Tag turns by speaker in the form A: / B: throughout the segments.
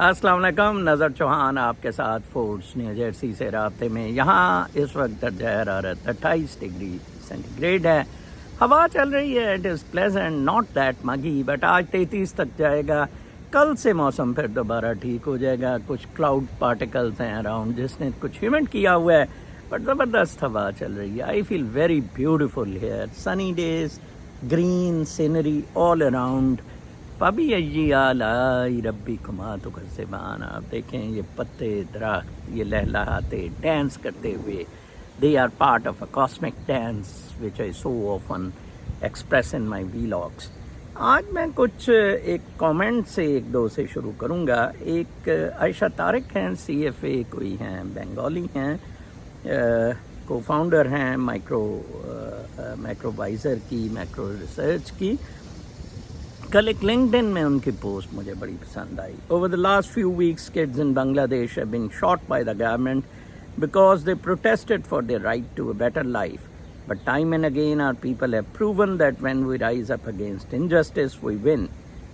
A: السلام علیکم، نظر چوہان آپ کے ساتھ فورٹس نیو جرسی سے رابطے میں. یہاں اس وقت درجہ حرارت 28 ڈگری سینٹی گریڈ ہے. ہوا چل رہی ہے. It is pleasant, not that muggy, but آج 33 تک جائے گا. کل سے موسم پھر دوبارہ ٹھیک ہو جائے گا. کچھ کلاؤڈ پارٹیکلز ہیں اراؤنڈ جس نے کچھ ہیومنٹ کیا ہوا ہے، بٹ زبردست ہوا چل رہی ہے. I feel very beautiful here. Sunny days, green scenery all around. فبی ایجی آلائی ربی کما تو کذبان. آپ دیکھیں یہ پتے درخت یہ لہلہاتے ڈانس کرتے ہوئے. They are part of a cosmic dance which I so often express in my vlogs. آج میں کچھ ایک کامنٹ سے ایک دو سے شروع کروں گا. ایک عائشہ طارق ہیں، سی ایف اے کوئی ہیں، بنگالی ہیں، کو فاؤنڈر ہیں مائکرووائزر کی، مائکرو ریسرچ کی. کل ایک لنکڈن میں ان کی پوسٹ مجھے بڑی پسند آئی. Over the last few weeks, kids in Bangladesh have been shot by the government because they protested for their right to a better life. But time and again our people have proven that when we rise up against injustice, we win.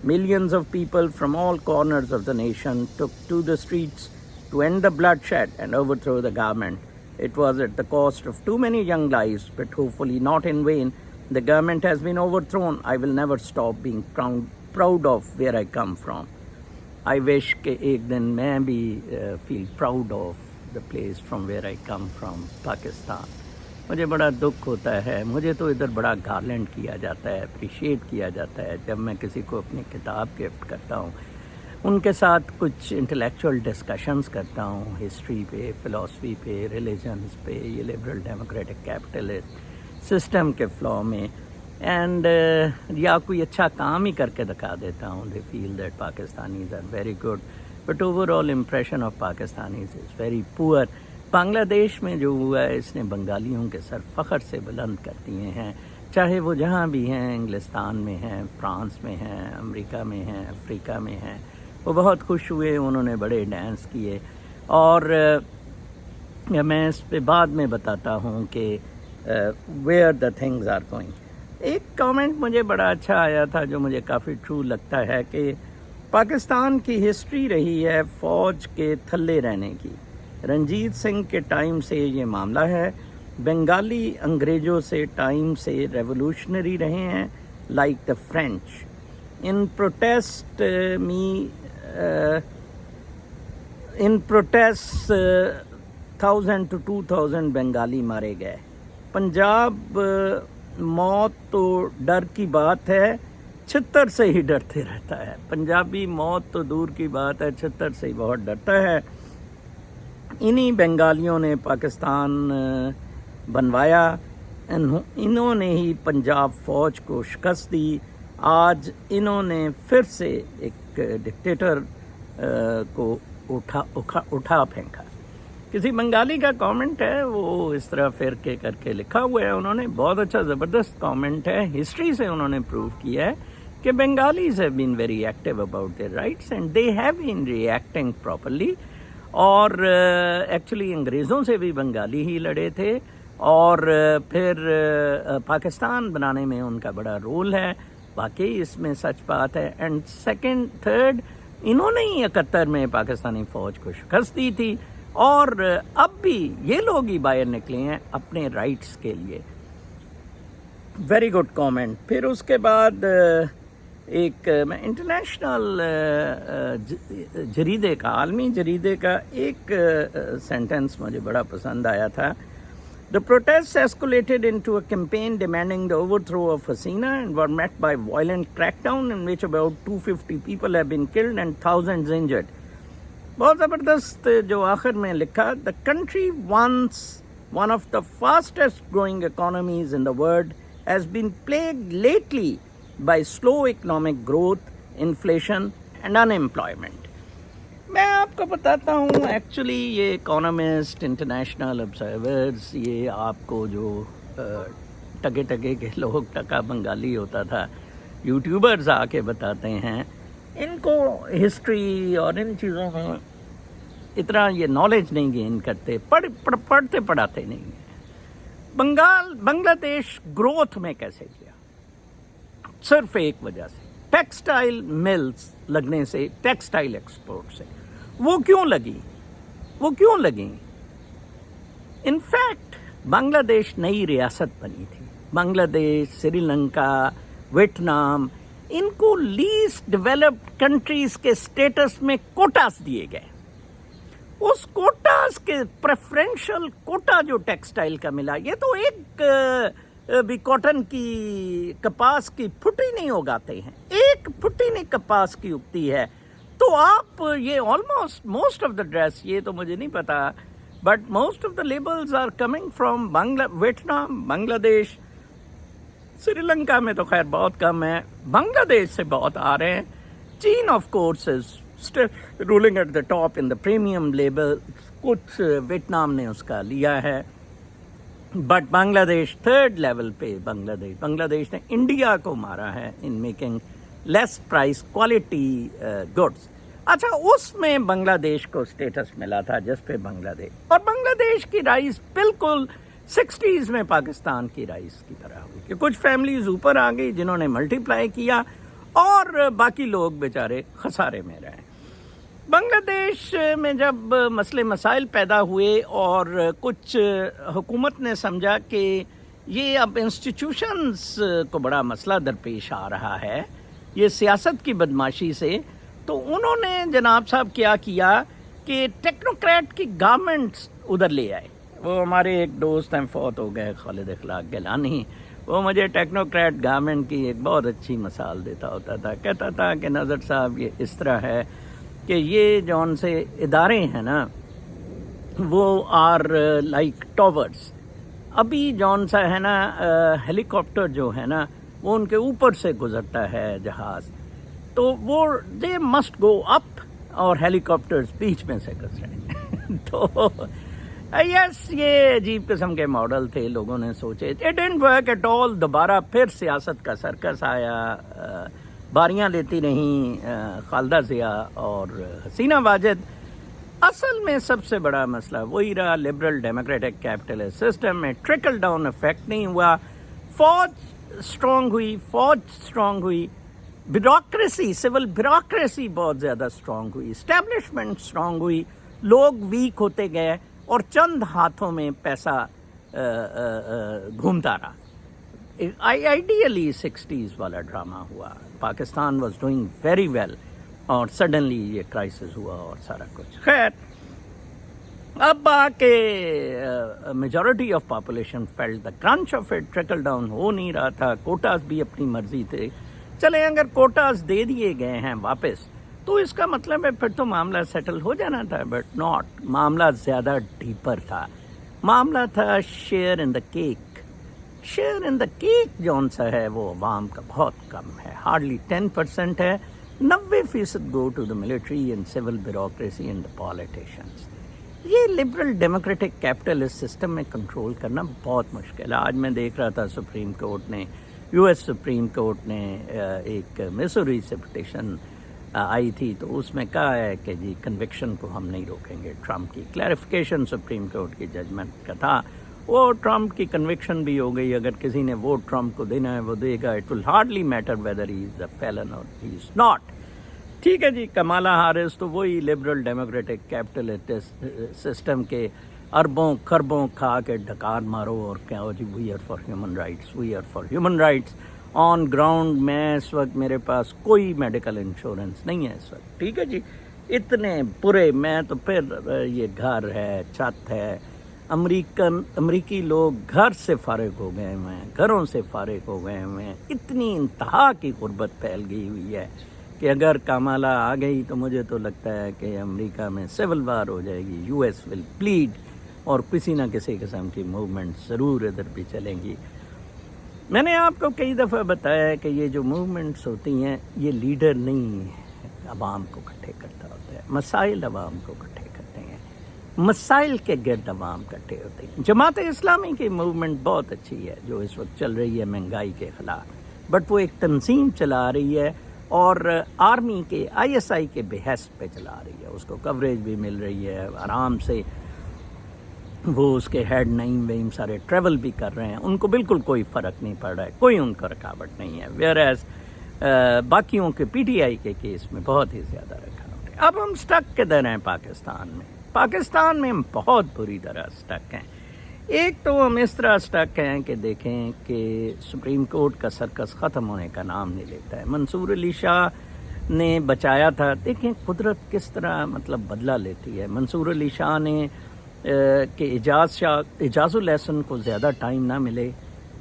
A: Millions of people from all corners of the nation took to the streets to end the bloodshed and overthrow the government. It was at the cost of too many young lives, but hopefully not in vain. The government has been overthrown. I will never stop being proud of where I come from. I wish کہ ایک دن میں بھی feel proud of the place from where I come from, Pakistan. مجھے بڑا دکھ ہوتا ہے. مجھے تو ادھر بڑا گارلینڈ کیا جاتا ہے، اپریشیٹ کیا جاتا ہے جب میں کسی کو اپنی کتاب گفٹ کرتا ہوں، ان کے ساتھ کچھ انٹلیکچوئل ڈسکشنز کرتا ہوں، ہسٹری پہ، فلاسفی پہ، ریلیجنز پہ، یہ لبرل ڈیموکریٹک کیپٹلسٹ سسٹم کے فلو میں، اینڈ یا کوئی اچھا کام ہی کر کے دکھا دیتا ہوں. They feel that Pakistanis are very good, but overall impression of Pakistanis is very poor. بنگلہ دیش میں جو ہوا ہے اس نے بنگالیوں کے سر فخر سے بلند کر دیے ہیں، چاہے وہ جہاں بھی ہیں، انگلستان میں ہیں، فرانس میں ہیں، امریکہ میں ہیں، افریقہ میں ہیں. وہ بہت خوش ہوئے، انہوں نے بڑے ڈانس کیے. اور میں اس پہ بعد میں بتاتا ہوں کہ where the things are going. ایک کامنٹ مجھے بڑا اچھا آیا تھا جو مجھے کافی ٹرو لگتا ہے کہ پاکستان کی ہسٹری رہی ہے فوج کے تھلے رہنے کی. رنجیت سنگھ کے ٹائم سے یہ معاملہ ہے. بنگالی انگریزوں سے ٹائم سے ریولوشنری رہے ہیں، like the French. In protest 1000 to 2000 Bengali مارے گئے. پنجاب موت تو ڈر کی بات ہے، چھتر سے ہی ڈرتے رہتا ہے. پنجابی موت تو دور کی بات ہے، چھتر سے ہی بہت ڈرتا ہے. انہی بنگالیوں نے پاکستان بنوایا، انہوں نے ہی پنجاب فوج کو شکست دی. آج انہوں نے پھر سے ایک ڈکٹیٹر کو اٹھا پھینکا. کسی بنگالی کا کامنٹ ہے، وہ اس طرح فرقے کر کے لکھا ہوا ہے انہوں نے. بہت اچھا زبردست کامنٹ ہے. ہسٹری سے انہوں نے پروو کیا ہے کہ Bengalis have been very active about their rights and they have been reacting properly. اور ایکچولی انگریزوں سے بھی بنگالی ہی لڑے تھے، اور پھر پاکستان بنانے میں ان کا بڑا رول ہے. واقعی اس میں سچ بات ہے. اینڈ سیکنڈ تھرڈ انہوں نے ہی 71 میں پاکستانی فوج کو شکست دی تھی، اور اب بھی یہ لوگ ہی باہر نکلے ہیں اپنے رائٹس کے لیے. Very good comment. پھر اس کے بعد ایک میں انٹرنیشنل جریدے کا، عالمی جریدے کا ایک سینٹنس مجھے بڑا پسند آیا تھا. The protests escalated into a campaign demanding the overthrow of Hasina and were met by violent crackdown in which about 250 people have been killed and thousands injured. بہت زبردست جو آخر میں لکھا. The country once one of the fastest growing economies in the world has been plagued lately by slow economic growth, inflation and unemployment. میں آپ کو بتاتا ہوں ایکچولی یہ اکانومسٹ، انٹرنیشنل آبزرورز، یہ آپ کو جو ٹکے کے لوگ، ٹکا بنگالی ہوتا تھا، یوٹیوبرز آ کے بتاتے ہیں، ان کو ہسٹری اور ان چیزوں میں اتنا یہ نالج نہیں گین کرتے، پڑھتے پڑھاتے نہیں ہیں. بنگلہ دیش گروتھ میں کیسے گیا؟ صرف ایک وجہ سے، ٹیکسٹائل ملز لگنے سے, ٹیکسٹائل ایکسپورٹ سے. وہ کیوں لگیں؟ ان فیکٹ بنگلہ دیش نئی ریاست بنی تھی. بنگلہ دیش, سری لنکا, ویتنام, ان کو لیسٹ ڈیولپڈ کنٹریز کے سٹیٹس میں کوٹاز دیے گئے. اس کوٹاز کے پریفرنشل کوٹا جو ٹیکسٹائل کا ملا, یہ تو ایک بھی کاٹن کی, کپاس کی پھٹی نہیں اگاتے ہیں, ایک پھٹی نہیں کپاس کی اگتی ہے. تو آپ یہ almost most of the dress, یہ تو مجھے نہیں پتا, but most of the labels are coming from Vietnam, Bangladesh. Sri Lanka میں تو خیر بہت کم ہے, بنگلہ دیش سے بہت آ رہے ہیں. چین of course is still rolling at the top in the premium label, کچھ ویتنام نے اس کا لیا ہے, بٹ بنگلہ دیش تھرڈ لیول پہ. بنگلہ دیش نے انڈیا کو مارا ہے in making less price quality goods. اچھا, اس میں بنگلہ دیش کو اسٹیٹس ملا تھا جس پہ بنگلہ دیش, اور بنگلہ دیش کی رائس بالکل 60s میں پاکستان کی رائس کی طرح ہوئی کہ کچھ فیملیز اوپر آ گئی جنہوں نے ملٹی پلائی کیا اور باقی لوگ بیچارے خسارے میں رہے. بنگلہ دیش میں جب مسائل پیدا ہوئے اور کچھ حکومت نے سمجھا کہ یہ اب انسٹیٹیوشنز کو بڑا مسئلہ درپیش آ رہا ہے یہ سیاست کی بدماشی سے, تو انہوں نے جناب صاحب کیا کہ ٹیکنوکریٹ کی گورنمنٹس ادھر لے آئے. وہ ہمارے ایک دوست ہیں, فوت ہو گئے, خالد اخلاق گیلانی, وہ مجھے ٹیکنوکریٹ گورنمنٹ کی ایک بہت اچھی مثال دیتا ہوتا تھا. کہتا تھا کہ نظر صاحب یہ اس طرح ہے کہ یہ جون سے ادارے ہیں نا وہ آر لائک ٹاورز. ابھی جون سا ہے نا ہیلی کاپٹر جو ہے نا وہ ان کے اوپر سے گزرتا ہے جہاز, تو وہ دے مسٹ گو اپ اور ہیلی کاپٹرز بیچ میں سے گزرے. تو یس, یہ عجیب قسم کے ماڈل تھے, لوگوں نے سوچے. It didn't work at all. دوبارہ پھر سیاست کا سرکس آیا, باریاں لیتی رہیں خالدہ ضیاء اور حسینہ واجد. اصل میں سب سے بڑا مسئلہ وہی رہا, لبرل ڈیموکریٹک کیپٹلسٹ سسٹم میں ٹرکل ڈاؤن افیکٹ نہیں ہوا. فوج اسٹرانگ ہوئی, بیوروکریسی, سول بیوروکریسی بہت زیادہ اسٹرانگ ہوئی, اسٹیبلشمنٹ اسٹرانگ ہوئی, لوگ ویک ہوتے گئے اور چند ہاتھوں میں پیسہ گھومتا رہا. آئیڈیلی 60s والا ڈرامہ ہوا, Pakistan was doing very well, اور سڈنلی یہ کرائسس ہوا اور سارا کچھ. خیر, اب آ کے majority of population felt the crunch of it. Trickle down ہو نہیں رہا تھا, کوٹاز بھی اپنی مرضی تھے. چلیں اگر کوٹاز دے دیے گئے ہیں واپس تو اس کا مطلب ہے پھر تو معاملہ سیٹل ہو جانا تھا, بٹ ناٹ. معاملہ زیادہ ڈیپر تھا. معاملہ تھا share in the cake. Share in the cake جون سا ہے وہ عوام کا بہت کم ہے, ہارڈلی 10% ہے. 90% go to the military and civil bureaucracy and the politicians. یہ لبرل ڈیموکریٹک کیپٹلسٹ سسٹم میں کنٹرول کرنا بہت مشکل ہے. آج میں دیکھ رہا تھا سپریم کورٹ نے, US سپریم کورٹ نے ایک میسوری سے پٹیشن آئی تھی, تو اس میں کہا ہے کہ جی کنوکشن کو ہم نہیں روکیں گے. ٹرمپ کی کلیریفیکیشن سپریم کورٹ کی ججمنٹ کا تھا, وہ ٹرمپ کی کنوکشن بھی ہو گئی. اگر کسی نے ووٹ ٹرمپ کو دینا ہے وہ دے گا. It will hardly matter whether he is a felon or he is not. ٹھیک ہے جی, کمالا ہارس تو وہی لبرل ڈیموکریٹک کیپٹلسٹ سسٹم کے اربوں خربوں کھا کے ڈکار مارو اور کیا ہو جی, we are for human rights, we are for human rights. On ground میں اس وقت میرے پاس کوئی میڈیکل انشورنس نہیں ہے اس وقت. ٹھیک ہے جی, اتنے پورے میں تو پھر یہ گھر ہے, چھت ہے. امریکی لوگ گھر سے فارغ ہو گئے ہوئے ہیں, گھروں سے فارغ ہو گئے ہوئے ہیں. اتنی انتہا کی غربت پھیل گئی ہوئی ہے کہ اگر کمالا آ گئی تو مجھے تو لگتا ہے کہ امریکہ میں سول وار ہو جائے گی. US ول پلیڈ, اور کسی نہ کسی قسم کی موومنٹ ضرور ادھر بھی چلیں گی. میں نے آپ کو کئی دفعہ بتایا ہے کہ یہ جو موومنٹس ہوتی ہیں یہ لیڈر نہیں عوام کو اکٹھے کرتا ہوتا ہے, مسائل عوام کو اکٹھے کرتے ہیں, مسائل کے گرد عوام اکٹھے ہوتے ہیں. جماعت اسلامی کی موومنٹ بہت اچھی ہے جو اس وقت چل رہی ہے مہنگائی کے خلاف, بٹ وہ ایک تنظیم چلا رہی ہے اور آرمی کے ISI کے بحث پہ چلا رہی ہے. اس کو کوریج بھی مل رہی ہے آرام سے, وہ اس کے ہیڈ نعیم وعیم سارے ٹریول بھی کر رہے ہیں, ان کو بالکل کوئی فرق نہیں پڑ رہا ہے, کوئی ان کا رکاوٹ نہیں ہے. ویئر ایز باقیوں کے پی ٹی آئی کے کیس میں بہت ہی زیادہ رکھا ہے. اب ہم سٹک کدھر ہیں پاکستان میں ہم بہت بری طرح سٹک ہیں. ایک تو ہم اس طرح سٹک ہیں کہ دیکھیں کہ سپریم کورٹ کا سرکس ختم ہونے کا نام نہیں لیتا ہے. منصور علی شاہ نے بچایا تھا. دیکھیں قدرت کس طرح مطلب بدلہ لیتی ہے. منصور علی شاہ نے کہ اعجاز الحسن کو زیادہ ٹائم نہ ملے.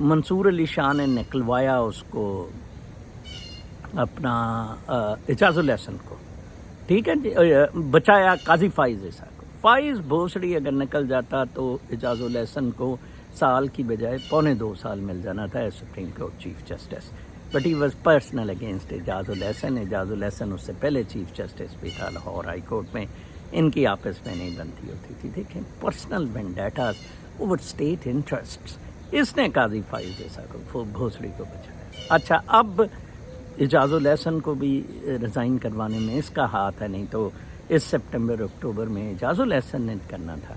A: منصور علی شاہ نے نکلوایا اس کو اپنا اعجاز الحسن کو, ٹھیک ہے جی, بچایا قاضی فائز عیسیٰ کو. فائز بھوسڑی اگر نکل جاتا تو اعجاز الحسن کو سال کی بجائے 2.25 سال مل جانا تھا as supreme court chief justice. But he was personal against Ijaz ul-Ahsan. Ijaz ul-Ahsan اس سے پہلے چیف جسٹس بھی تھا لاہور ہائی کورٹ میں. ان کی آپس میں نہیں بنتی ہوتی تھی. دیکھیں پرسنل وینڈیٹاز اوور اسٹیٹ انٹرسٹس. اس نے قاضی فائز عیسیٰ کو بھوسڑی کو بچایا. اچھا اب اعجاز الحسن کو بھی ریزائن کروانے میں اس کا ہاتھ ہے, نہیں تو اس سپٹمبر اکتوبر میں اعجاز الحسن نے کرنا تھا.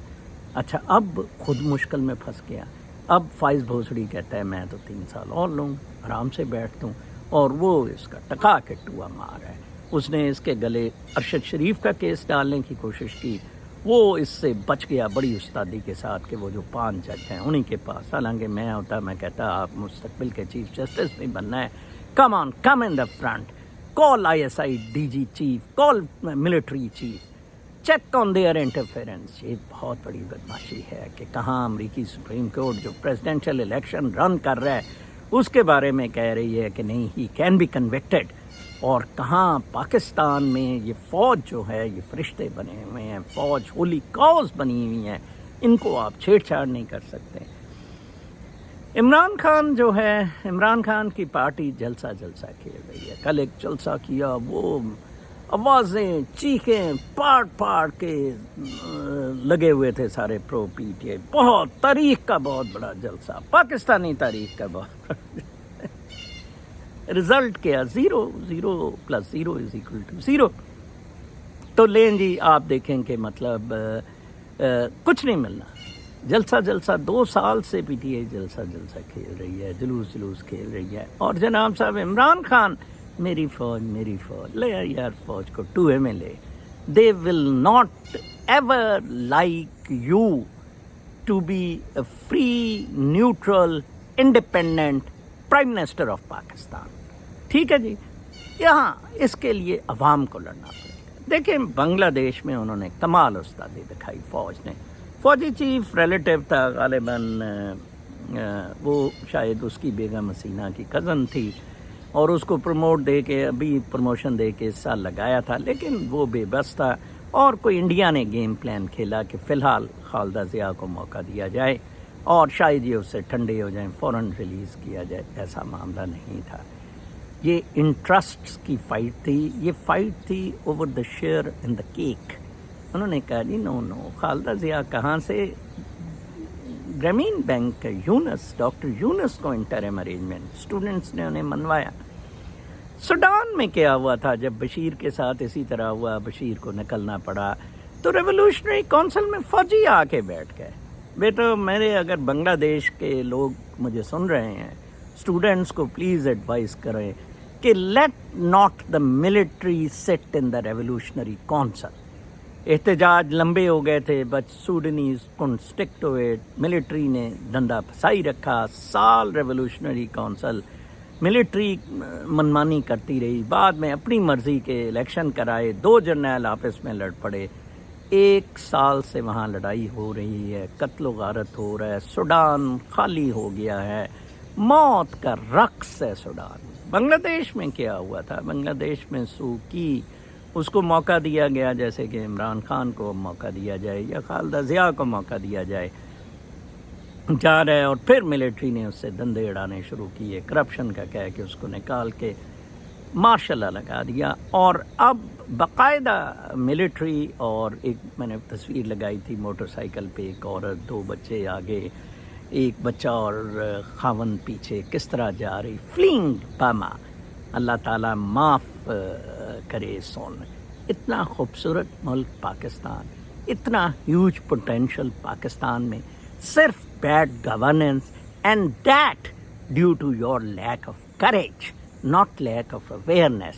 A: اچھا اب خود مشکل میں پھنس گیا. اب فائز بھوسڑی کہتا ہے میں تو 3 سال اور لوں, آرام سے بیٹھ دوں, اور وہ اس کا ٹکا کے ٹوا مار ہے. اس نے اس کے گلے ارشد شریف کا کیس ڈالنے کی کوشش کی. وہ اس سے بچ گیا بڑی استادی کے ساتھ کہ وہ جو 5 جج ہیں انہی کے پاس. حالانکہ میں ہوتا میں کہتا آپ مستقبل کے چیف جسٹس نہیں بننا ہے. Come on, come in the front, call ISI DG chief, call military chief, check on their interference. یہ بہت بڑی بدماشی ہے کہ کہاں امریکی سپریم کورٹ جو پریزیڈنشل الیکشن رن کر رہا ہے اس کے بارے میں کہہ رہی ہے کہ نہیں ہی کین بی کنوکٹڈ, اور کہاں پاکستان میں یہ فوج جو ہے یہ فرشتے بنے ہوئے ہیں, فوج ہولی کاز بنی ہوئی ہیں, ان کو آپ چھیڑ چھاڑ نہیں کر سکتے. عمران خان جو ہے, عمران خان کی پارٹی جلسہ کھیل رہی ہے. کل ایک جلسہ کیا, وہ آوازیں چیخیں پاڑ کے لگے ہوئے تھے سارے پرو پی ٹی آئی. بہت تاریخ کا بہت بڑا جلسہ, پاکستانی تاریخ کا بہت بڑا. رزلٹ کیا 0 0 + 0 = 0. تو لیں جی آپ دیکھیں کہ مطلب کچھ نہیں ملنا. جلسہ 2 سال سے پی ٹی آئی جلسہ کھیل رہی ہے, جلوس کھیل رہی ہے. اور جناب صاحب عمران خان میری فوج لے یار, فوج کو ٹوئے میں لے. They will not ever like you to be a free, neutral, independent prime minister of Pakistan. ٹھیک ہے جی, یہاں اس کے لیے عوام کو لڑنا پڑے گا. دیکھیں بنگلہ دیش میں انہوں نے کمال استادی دکھائی. فوج نے, فوجی چیف ریلیٹیو تھا غالباً, وہ شاید اس کی بیگم حسینہ کی کزن تھی, اور اس کو پروموشن دے کے اس سال لگایا تھا. لیکن وہ بے بس تھا, اور کوئی انڈیا نے گیم پلان کھیلا کہ فی الحال خالدہ ضیاء کو موقع دیا جائے اور شاید یہ اس سے ٹھنڈے ہو جائیں, فوراً ریلیز کیا جائے. ایسا معاملہ نہیں تھا. یہ انٹرسٹس کی فائٹ تھی. یہ فائٹ تھی over the share in the cake. انہوں نے کہا جی نو, خالدہ ضیاء کہاں سے, گرامین بینک یونس, ڈاکٹر یونس کو انٹرم ارینجمنٹ اسٹوڈنٹس نے انہیں منوایا. سوڈان میں کیا ہوا تھا جب بشیر کے ساتھ اسی طرح ہوا, بشیر کو نکلنا پڑا, تو ریولوشنری کونسل میں فوجی آ کے بیٹھ گئے. بیٹا میرے اگر بنگلہ دیش کے لوگ مجھے سن رہے ہیں, اسٹوڈنٹس کو پلیز ایڈوائز کریں کہ لیٹ ناٹ دا ملٹری سٹ ان دا ریولوشنری کونسل. احتجاج لمبے ہو گئے تھے, but Sudanese can't stick to it. Military نے ڈنڈا پھسائی رکھا. سال ریولوشنری کونسل ملٹری منمانی کرتی رہی. بعد میں اپنی مرضی کے الیکشن کرائے. 2 جرنیل آپس میں لڑ پڑے. 1 سال سے وہاں لڑائی ہو رہی ہے, قتل و غارت ہو رہا ہے. سوڈان خالی ہو گیا ہے, موت کا رقص ہے سوڈان. بنگلہ دیش میں کیا ہوا تھا, بنگلہ دیش میں سو کی, اس کو موقع دیا گیا جیسے کہ عمران خان کو موقع دیا جائے یا خالدہ ضیاء کو موقع دیا جائے, جا رہا ہے. اور پھر ملٹری نے اس سے دندے اڑانے شروع کیے, کرپشن کا کہہ کے اس کو نکال کے ماشاء اللہ لگا دیا. اور اب باقاعدہ ملٹری, اور ایک میں نے تصویر لگائی تھی موٹر سائیکل پہ, ایک عورت, 2 بچے آگے, ایک بچہ اور خاون پیچھے, کس طرح جا رہی, فلینگ پاما. اللہ تعالیٰ معاف کرے سون. اتنا خوبصورت ملک پاکستان, اتنا ہیوج پوٹینشل پاکستان میں, صرف bad governance, and that due to your lack of courage. not lack of awareness.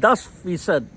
A: 10%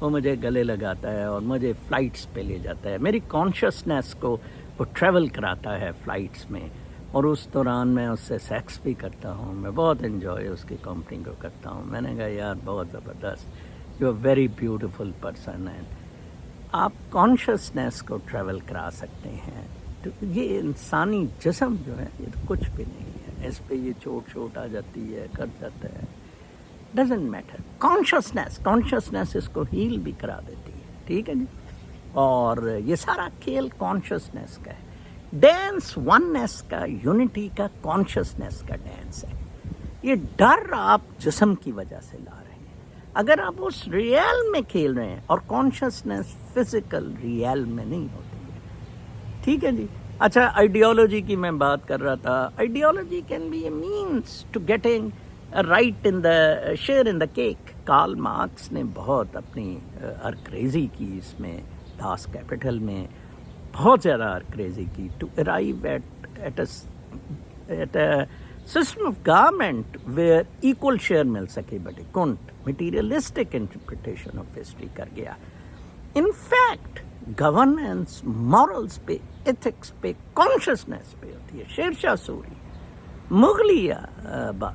A: وہ مجھے گلے لگاتا ہے اور مجھے فلائٹس پہ لے جاتا ہے. میری کانشیسنیس کو وہ ٹریول کراتا ہے فلائٹس میں, اور اس دوران میں اس سے سیکس بھی کرتا ہوں. میں بہت انجوائے اس کی کمپنی کو کرتا ہوں. میں نے کہا یار بہت زبردست, you a very beautiful person. And آپ کانشیسنیس کو ٹریول کرا سکتے ہیں. تو یہ انسانی جسم جو ہے یہ تو کچھ بھی نہیں ہے, اس پہ یہ چوٹ آ جاتی ہے, کر جاتا ہے, ڈزنٹ میٹر. کانشیسنیس اس کو ہیل بھی کرا دیتی ہے. ٹھیک ہے جی. اور یہ سارا کھیل کانشیسنیس کا ہے. ڈینس وننیس کا, یونٹی کا, کانشیسنیس کا ڈینس ہے. یہ ڈر آپ جسم کی وجہ سے لا رہے ہیں. اگر آپ اس ریئل میں کھیل رہے ہیں, اور کانشیسنیس فزیکل ریئل میں نہیں ہوتی ہے. ٹھیک ہے جی. اچھا, آئیڈیالوجی کی میں بات کر رہا تھا. Ideology can be a means to getting right in the share in the cake. Karl Marx نے بہت اپنی ارکریزی کی اس میں, داس کیپٹل میں بہت زیادہ ارکریزی کی, to arrive at a system of government where equal share مل سکے, but it couldn't. Materialistic interpretation of history کر گیا. ان فیکٹ گورننس مورلس پہ, ایتھکس پہ, کانشیسنیس پہ ہوتی ہے. شیر شاہ سوری, مغلیہ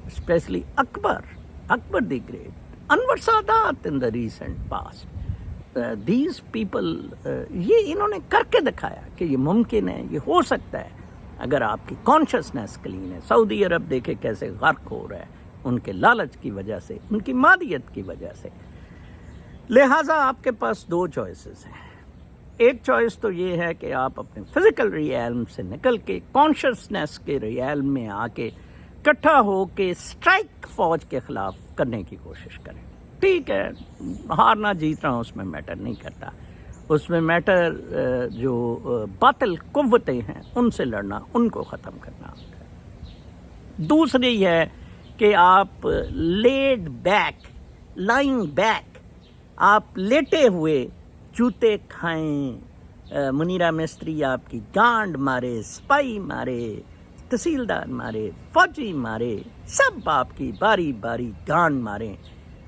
A: especially Akbar the great, Anwar Sadat in the recent past. These people, یہ انہوں نے کر کے دکھایا کہ یہ ممکن ہے, یہ ہو سکتا ہے اگر آپ کی کانشیسنیس کلین ہے. سعودی عرب دیکھے کیسے غرق ہو رہا ہے ان کے لالچ کی وجہ سے, ان کی مادیت کی وجہ سے. لہٰذا آپ کے پاس دو چوائسز ہیں. ایک چوائس تو یہ ہے کہ آپ اپنے فزیکل ریئلم سے نکل کے کانشیسنیس کے ریئلم میں آ کے اکٹھا ہو کے اسٹرائک فوج کے خلاف کرنے کی کوشش کریں. ٹھیک ہے, ہارنا جیتنا اس میں میٹر نہیں کرتا. اس میں میٹر جو باطل قوتیں ہیں ان سے لڑنا, ان کو ختم کرنا ہوتا ہے. دوسری ہے کہ آپ لیڈ بیک, لائنگ بیک, آپ لیٹے ہوئے جوتے کھائیں. منیرا مستری آپ کی گانڈ مارے, سپاہی مارے, تحصیلدار مارے, فوجی مارے, سب آپ کی باری باری گانڈ ماریں,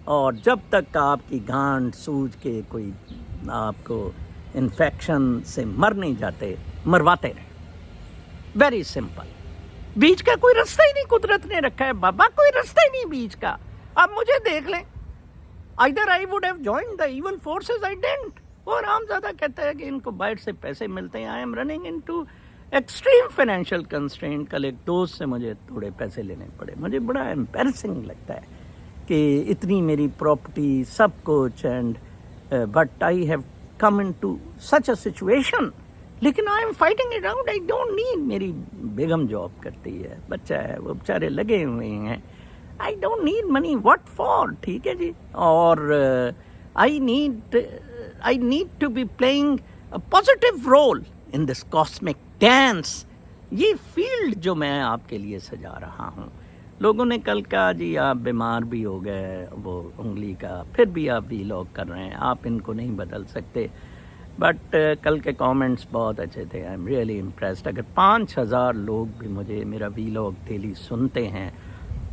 A: اور جب تک آپ کی گانڈ سوج کے کوئی آپ کو انفیکشن سے مر نہیں جاتے, مرواتے رہیں. Very simple. بیچ کا کوئی رستہ ہی نہیں قدرت نے رکھا ہے بابا, کوئی رستہ ہی نہیں بیچ کا. آپ مجھے دیکھ لیں, either I would have joined the evil forces, I didn't. اور عام زیادہ کہتا ہے کہ ان کو باہر سے پیسے ملتے ہیں. I am running into extreme financial constraint. کل ایک دوست سے مجھے تھوڑے پیسے لینے پڑے. مجھے بڑا embarrassing لگتا ہے کہ اتنی میری پراپرٹی سب کچھ, and but I have come in to such a situation. لیکن I am fighting it out. I don't need. میری بیگم جاب کرتی ہے, بچہ ہے, وہ بیچارے لگے ہوئے ہیں. I don't need money, what for. ٹھیک ہے جی. اور I need to be playing a positive role in this cosmic dance. یہ فیلڈ جو میں آپ کے لیے سجا رہا ہوں. لوگوں نے کل کہا جی آپ بیمار بھی ہو گئے وہ انگلی کا, پھر بھی آپ وی لاگ کر رہے ہیں, آپ ان کو نہیں بدل سکتے. بٹ کل کے کامنٹس بہت اچھے تھے. I am really impressed. اگر 5,000 لوگ بھی مجھے میرا وی لاگ ڈیلی سنتے ہیں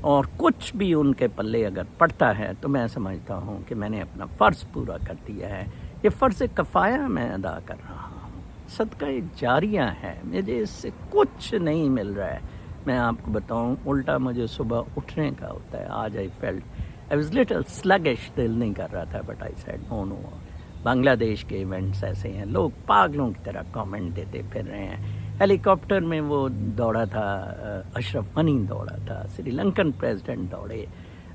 A: اور کچھ بھی ان کے پلے اگر پڑتا ہے, تو میں سمجھتا ہوں کہ میں نے اپنا فرض پورا کر دیا ہے. یہ فرض کفایہ میں ادا کر رہا ہوں. صدقہ جاریہ ہے, مجھے اس سے کچھ نہیں مل رہا ہے. میں آپ کو بتاؤں, الٹا مجھے صبح اٹھنے کا ہوتا ہے. آج آئی واز لٹل سلگش, دل نہیں کر رہا تھا, بٹ آئی سیڈ نو. بنگلہ دیش کے ایونٹس ایسے ہیں, لوگ پاگلوں کی طرح کامنٹ دیتے پھر رہے ہیں. ہیلی کاپٹر میں وہ دوڑا تھا, اشرف غنی دوڑا تھا, سری لنکن پریزیڈنٹ دوڑے,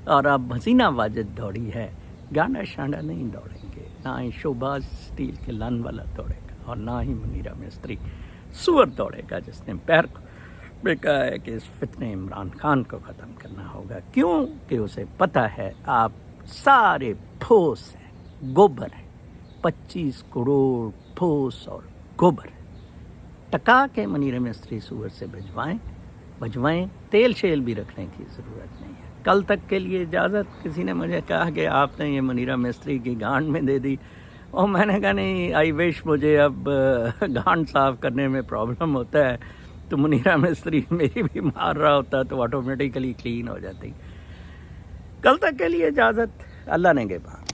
A: اور اب حسینہ واجد دوڑی ہے. گانڈا شانڈا نہیں دوڑیں گے, نہ ہی شوباز اسٹیل کے لن والا دوڑے گا, اور نہ ہی منیرا مستری سور دوڑے گا جس نے پیر کو میں کہا ہے کہ اس فتنے عمران خان کو ختم کرنا ہوگا. کیوں کہ اسے پتہ ہے آپ سارے ٹھوس ہیں, گوبر ہیں. 25 کروڑ ٹھوس اور گوبر ہیں. ٹکا کے منیر مستری سور سے بھجوائیں. تیل شیل بھی رکھنے کی ضرورت نہیں ہے. کل تک کے لیے اجازت. کسی نے مجھے کہا کہ آپ نے یہ منیرا مستری کی گانڈ میں دے دی, اور میں نے کہا نہیں, آئی وش مجھے اب گانڈ صاف کرنے میں پرابلم ہوتا ہے, تو منیرا مستری میری بھی مار رہا ہوتا تو آٹومیٹیکلی کلین ہو جاتی. کل تک کے لیے اجازت. اللہ نے کے بعد.